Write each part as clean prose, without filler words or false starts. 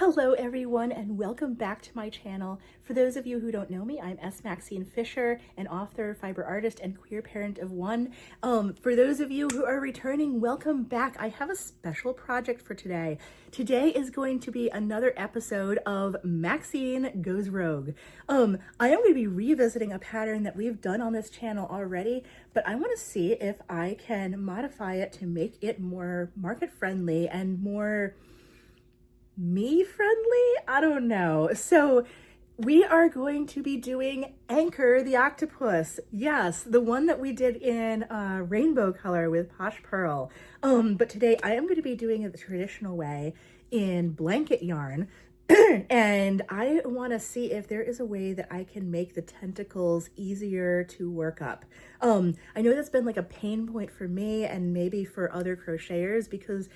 Hello everyone and welcome back to my channel. For those of you who don't know me, I'm Maxine Fisher, an author, fiber artist, and queer parent of one. For those of you who are returning, welcome back. I have a special project for today. Today is going to be another episode of Maxine Goes Rogue. I am going to be revisiting a pattern that we've done on this channel already, but I want to see if I can modify it to make it more market friendly and more me friendly? I don't know. So we are going to be doing Anchor the Octopus. Yes, the one that we did in rainbow color with Posh Pearl. But today I am going to be doing it the traditional way in blanket yarn. And I want to see if there is a way that I can make the tentacles easier to work up. I know that's been like a pain point for me and maybe for other crocheters, because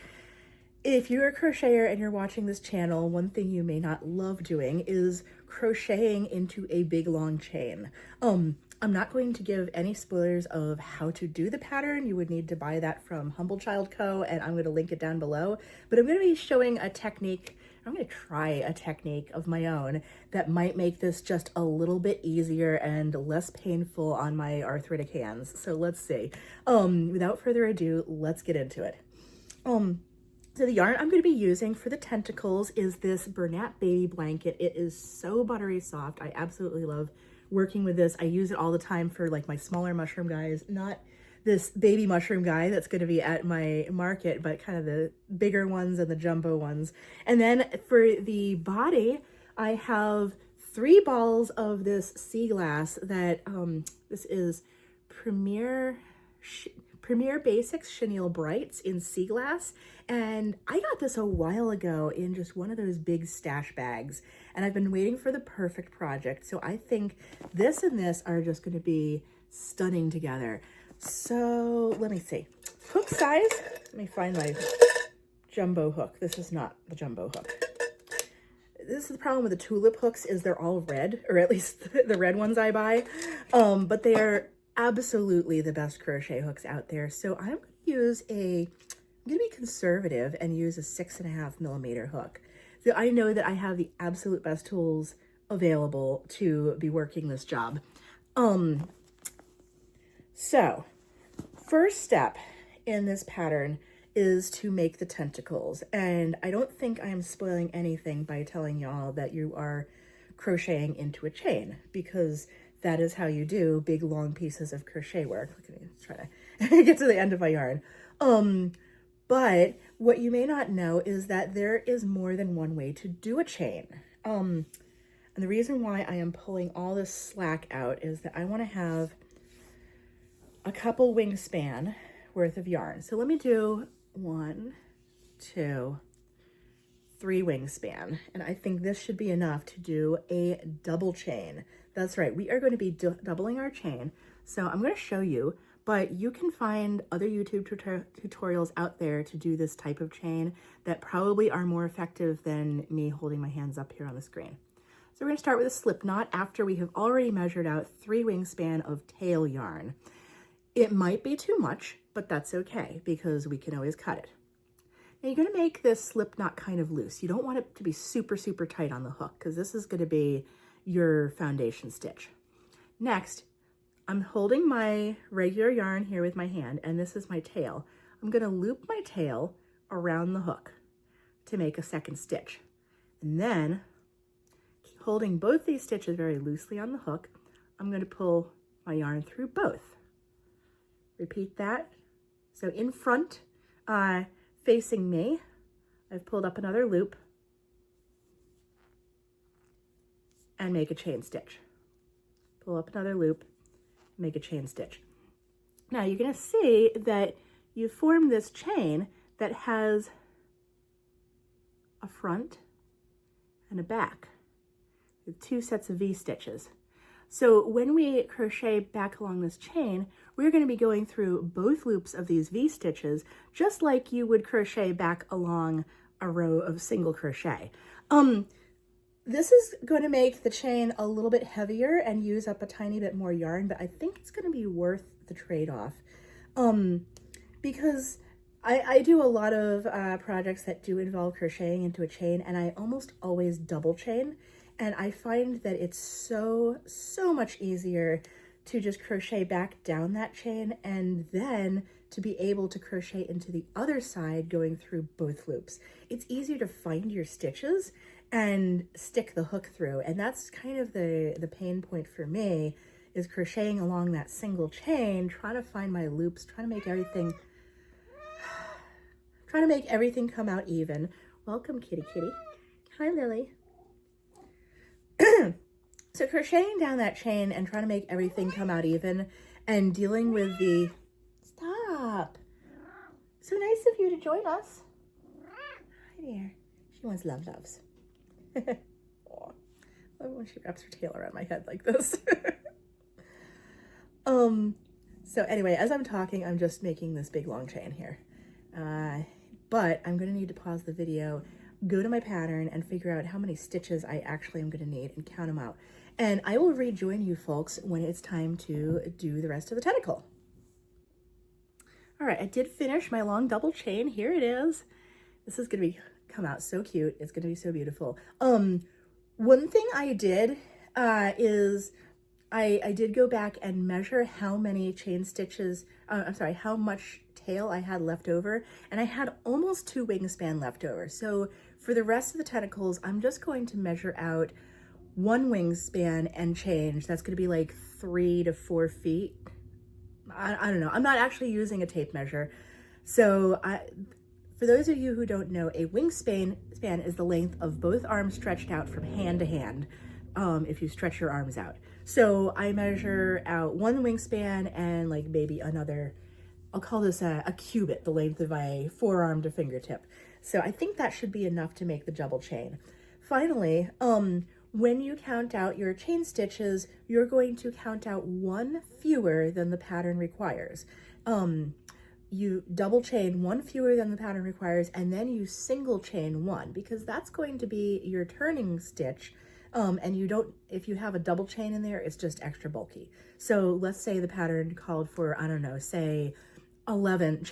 if you're a crocheter and you're watching this channel, one thing you may not love doing is crocheting into a big long chain. I'm not going to give any spoilers of how to do the pattern. You would need to buy that from Humble Child Co. and I'm going to link it down below. But I'm going to be showing a technique. I'm going to try a technique of my own that might make this just a little bit easier and less painful on my arthritic hands. So let's see. Without further ado, let's get into it. So the yarn I'm going to be using for the tentacles is this Bernat baby blanket. It is so buttery soft. I absolutely love working with this. I use it all the time for like my smaller mushroom guys, not this baby mushroom guy that's going to be at my market, but kind of the bigger ones and the jumbo ones. And then for the body, I have 3 balls of this sea glass that, this is Premier Basics Chenille Brights in sea glass. And I got this a while ago in just one of those big stash bags, and I've been waiting for the perfect project. So I think this and this are just going to be stunning together. So let me see. Hook size. Let me find my jumbo hook. This is not the jumbo hook. This is the problem with the tulip hooks, is they're all red, or at least the red ones I buy. But they are absolutely the best crochet hooks out there. So I'm going to be conservative and use a 6.5 millimeter hook. So I know that I have the absolute best tools available to be working this job. So first step in this pattern is to make the tentacles. And I don't think I am spoiling anything by telling y'all that you are crocheting into a chain, because that is how you do big, long pieces of crochet work. Look at me, try to get to the end of my yarn. But what you may not know is that there is more than one way to do a chain. And the reason why I am pulling all this slack out is that I want to have a couple wingspan worth of yarn. So let me do 1, 2, 3 wingspan. And I think this should be enough to do a double chain. That's right, we are going to be doubling our chain. So I'm going to show you, but you can find other YouTube tutorials out there to do this type of chain that probably are more effective than me holding my hands up here on the screen. So we're going to start with a slip knot after we have already measured out 3 wingspan of tail yarn. It might be too much, but that's okay because we can always cut it. Now you're going to make this slip knot kind of loose. You don't want it to be super, super tight on the hook, because this is going to be your foundation stitch. Next, I'm holding my regular yarn here with my hand, and this is my tail. I'm going to loop my tail around the hook to make a second stitch. And then, holding both these stitches very loosely on the hook, I'm going to pull my yarn through both. Repeat that. So in front, facing me, I've pulled up another loop and make a chain stitch. Pull up another loop, make a chain stitch. Now you're going to see that you form this chain that has a front and a back with 2 sets of V-stitches. So when we crochet back along this chain, we're going to be going through both loops of these V-stitches, just like you would crochet back along a row of single crochet. This is going to make the chain a little bit heavier and use up a tiny bit more yarn, but I think it's going to be worth the trade-off. Because I do a lot of projects that do involve crocheting into a chain, and I almost always double chain. And I find that it's so much easier to just crochet back down that chain and then to be able to crochet into the other side going through both loops. It's easier to find your stitches and stick the hook through. And that's kind of the pain point for me, is crocheting along that single chain, trying to find my loops, trying to make everything come out even. Welcome, kitty kitty. Hi, Lily. So crocheting down that chain and trying to make everything come out even and dealing with the... Stop. So nice of you to join us. Hi there. She wants loves. Aw. I love when she wraps her tail around my head like this. So anyway, as I'm talking, I'm just making this big long chain here. But I'm going to need to pause the video, go to my pattern, and figure out how many stitches I actually am going to need and count them out. And I will rejoin you folks when it's time to do the rest of the tentacle. All right, I did finish my long double chain. Here it is. This is going to come out so cute. It's going to be so beautiful. One thing I did is I did go back and measure how many chain stitches, how much tail I had left over, and I had almost 2 wingspan left over. So for the rest of the tentacles, I'm just going to measure out 1 wingspan and change. That's going to be like 3 to 4 feet. I don't know. I'm not actually using a tape measure. So for those of you who don't know, a wingspan is the length of both arms stretched out from hand to hand, if you stretch your arms out. So I measure out 1 wingspan and like maybe another, I'll call this a cubit, the length of my forearm to fingertip. So I think that should be enough to make the double chain. Finally, when you count out your chain stitches, you're going to count out 1 fewer than the pattern requires. You double chain 1 fewer than the pattern requires, and then you single chain 1, because that's going to be your turning stitch. And you don't, if you have a double chain in there, it's just extra bulky. So let's say the pattern called for, I don't know, say 11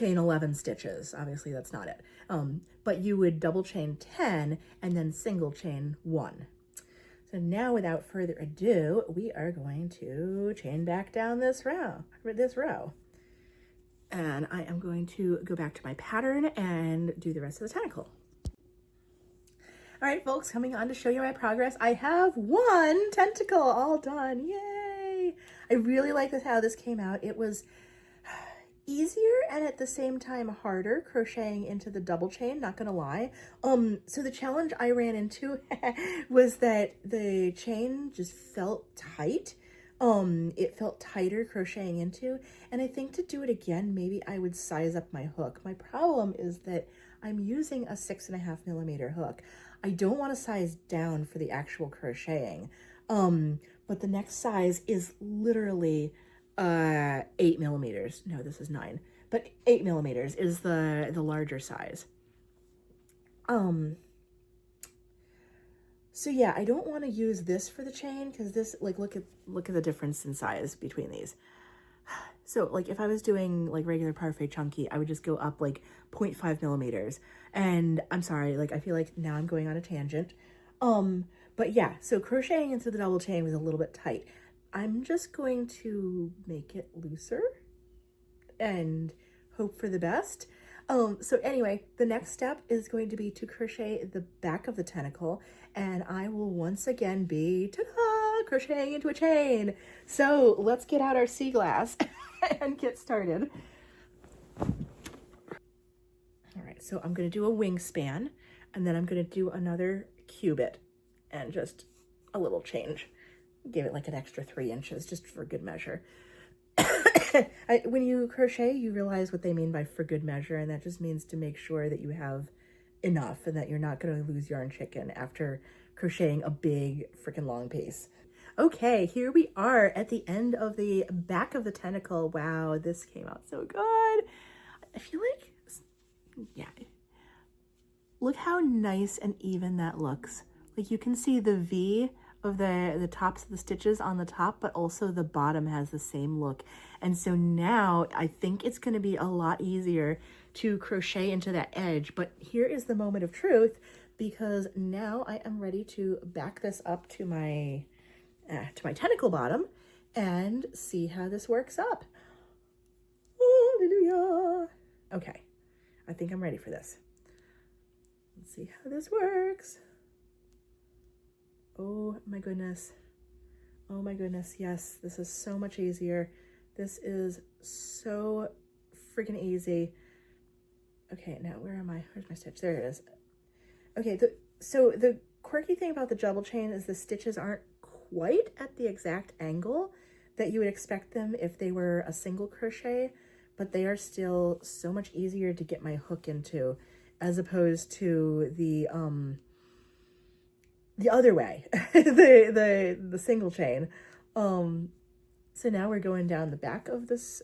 stitches. Obviously that's not it. But you would double chain 10 and then single chain 1. So now, without further ado, we are going to chain back down this row. And I am going to go back to my pattern and do the rest of the tentacle. All right, folks, coming on to show you my progress. I have 1 tentacle all done. Yay! I really like how this came out. It was easier and at the same time harder crocheting into the double chain, not gonna lie. So the challenge I ran into was that the chain just felt tight. It felt tighter crocheting into, and I think to do it again, maybe I would size up my hook. My problem is that I'm using a 6.5 millimeter hook. I don't want to size down for the actual crocheting. But the next size is literally 8 millimeters. No, this is 9, but 8 millimeters is the larger size. So yeah, I don't want to use this for the chain, because this, like, look at the difference in size between these. So like if I was doing like regular parfait chunky, I would just go up like 0.5 millimeters. And I'm sorry, like I feel like now I'm going on a tangent. But yeah, so crocheting into the double chain was a little bit tight. I'm just going to make it looser and hope for the best. So anyway, the next step is going to be to crochet the back of the tentacle, and I will once again be ta-da, crocheting into a chain. So let's get out our sea glass and get started. All right, so I'm going to do a wingspan, and then I'm going to do another cubit and just a little change. Give it like an extra 3 inches just for good measure. When you crochet, you realize what they mean by for good measure, and that just means to make sure that you have enough and that you're not going to lose yarn chicken after crocheting a big freaking long piece. Okay, here we are at the end of the back of the tentacle. Wow, this came out so good. I feel like, yeah, look how nice and even that looks. Like you can see the V of the tops of the stitches on the top, but also the bottom has the same look. And so now I think it's going to be a lot easier to crochet into that edge. But here is the moment of truth, because now I am ready to back this up to my tentacle bottom and see how this works up. Hallelujah. Okay, I think I'm ready for this. Let's see how this works. Oh my goodness. Oh my goodness, yes, this is so much easier. This is so freaking easy. Okay, now where am I? Where's my stitch? There it is. Okay, so the quirky thing about the double chain is the stitches aren't quite at the exact angle that you would expect them if they were a single crochet, but they are still so much easier to get my hook into as opposed to the other way, the single chain. So now we're going down the back of this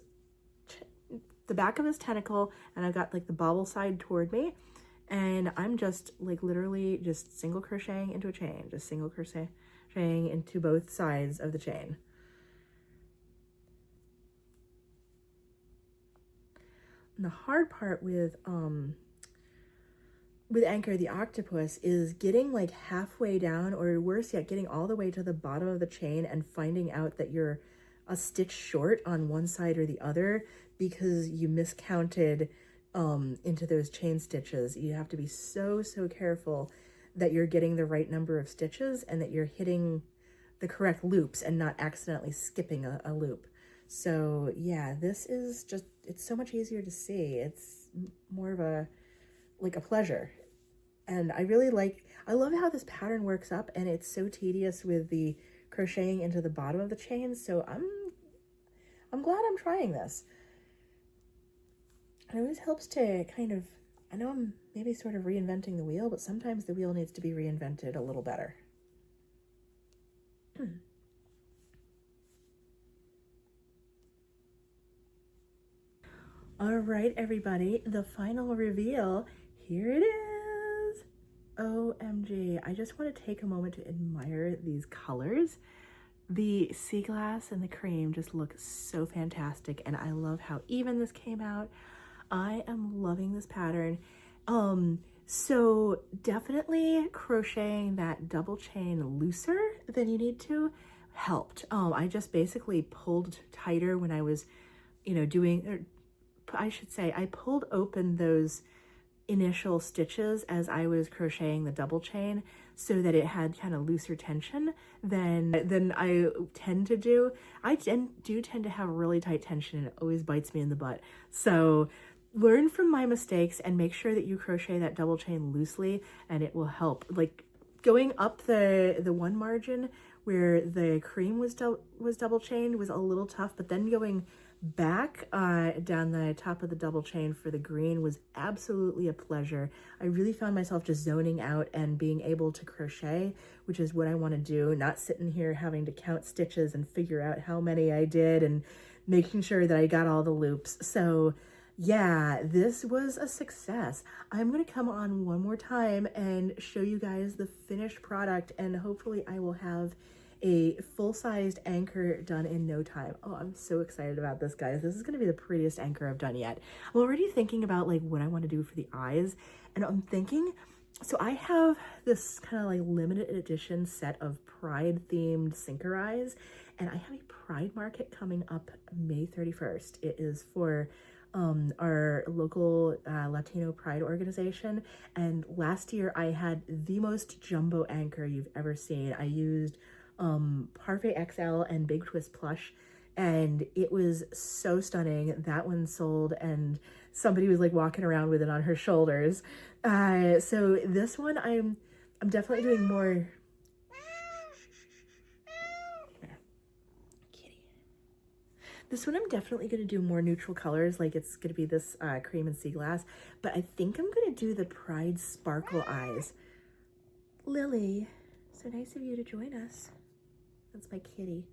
tentacle, and I've got like the bobble side toward me, and I'm just like literally just single crocheting into a chain, just single crocheting into both sides of the chain. And the hard part with Anchor the Octopus is getting like halfway down, or worse yet, getting all the way to the bottom of the chain and finding out that you're a stitch short on one side or the other because you miscounted into those chain stitches. You have to be so careful that you're getting the right number of stitches and that you're hitting the correct loops and not accidentally skipping a loop. So yeah, this is just, it's so much easier to see. It's more of a pleasure. And I love how this pattern works up, and it's so tedious with the crocheting into the bottom of the chain. So I'm glad I'm trying this. It always helps to kind of, I know I'm maybe sort of reinventing the wheel, but sometimes the wheel needs to be reinvented a little better. All right, everybody, the final reveal, here it is. OMG, I just want to take a moment to admire these colors. The sea glass and the cream just look so fantastic, and I love how even this came out. I am loving this pattern. So definitely crocheting that double chain looser than you need to helped. I just basically pulled tighter when I was, I pulled open those initial stitches as I was crocheting the double chain so that it had kind of looser tension than I tend to do. I do tend to have really tight tension, and it always bites me in the butt. So learn from my mistakes and make sure that you crochet that double chain loosely, and it will help. Like going up the one margin where the cream was double chained was a little tough, but then going back down the top of the double chain for the green was absolutely a pleasure. I really found myself just zoning out and being able to crochet, which is what I want to do, not sitting here having to count stitches and figure out how many I did and making sure that I got all the loops. So yeah, this was a success. I'm going to come on one more time and show you guys the finished product, and hopefully I will have a full-sized anchor done in no time. Oh, I'm so excited about this, guys. This is going to be the prettiest anchor I've done yet. I'm already thinking about like what I want to do for the eyes, and I'm thinking, so I have this kind of like limited edition set of Pride themed sinker eyes, and I have a Pride market coming up May 31st. It is for our local Latino Pride organization, and last year I had the most jumbo anchor you've ever seen. I used Parfait XL and Big Twist Plush, and it was so stunning. That one sold, and somebody was like walking around with it on her shoulders. So this one I'm definitely doing more. Kitty. This one I'm definitely going to do more neutral colors, like it's going to be this cream and sea glass, but I think I'm going to do the Pride Sparkle Eyes. Lily, so nice of you to join us. That's my kitty.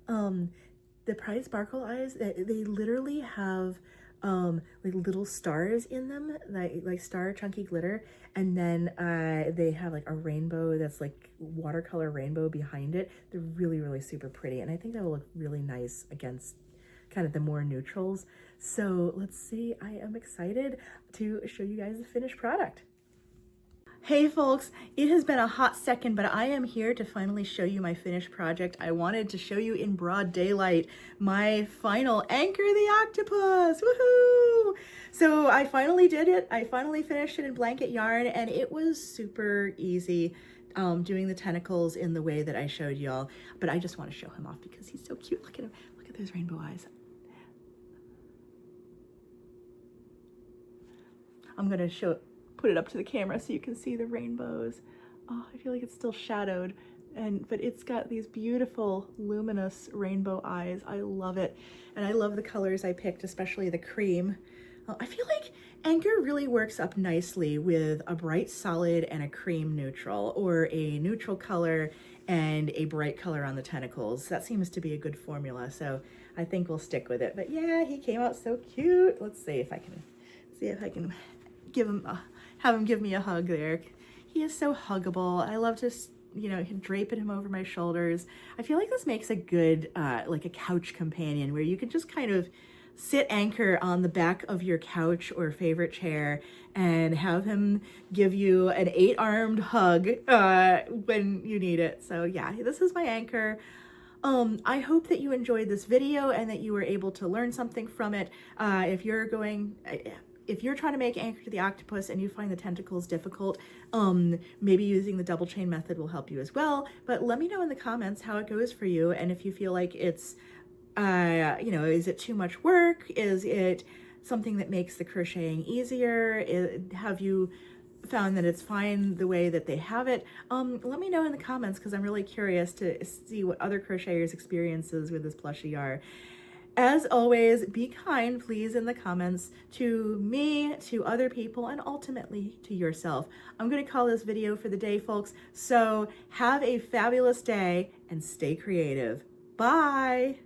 The Pride Sparkle Eyes, they literally have like little stars in them, like star chunky glitter, and then they have like a rainbow that's like watercolor rainbow behind it. They're really super pretty, and I think that will look really nice against kind of the more neutrals. So let's see, I am excited to show you guys the finished product. Hey folks, it has been a hot second, but I am here to finally show you my finished project. I wanted to show you in broad daylight my final Anchor the Octopus, woohoo! So I finally did it. I finally finished it in blanket yarn and it was super easy doing the tentacles in the way that I showed y'all. But I just want to show him off because he's so cute. Look at him, look at those rainbow eyes. I'm gonna put it up to the camera so you can see the rainbows. Oh, I feel like it's still shadowed, but it's got these beautiful luminous rainbow eyes. I love it. And I love the colors I picked, especially the cream. I feel like Anchor really works up nicely with a bright solid and a cream neutral, or a neutral color and a bright color on the tentacles. That seems to be a good formula, so I think we'll stick with it. But yeah, he came out so cute. Let's see if I can have him give me a hug there. He is so huggable. I love to, you know, draping him over my shoulders. I feel like this makes a good, like a couch companion where you can just kind of sit Anchor on the back of your couch or favorite chair and have him give you an 8-armed hug when you need it. So yeah, this is my Anchor. I hope that you enjoyed this video and that you were able to learn something from it. If you're trying to make Anchor to the Octopus and you find the tentacles difficult, maybe using the double chain method will help you as well. But let me know in the comments how it goes for you, and if you feel like it's, you know, is it too much work? Is it something that makes the crocheting easier? Have you found that it's fine the way that they have it? Let me know in the comments because I'm really curious to see what other crocheters' experiences with this plushie are. As always, be kind, please, in the comments to me, to other people, and ultimately to yourself. I'm going to call this video for the day, folks. So have a fabulous day and stay creative. Bye.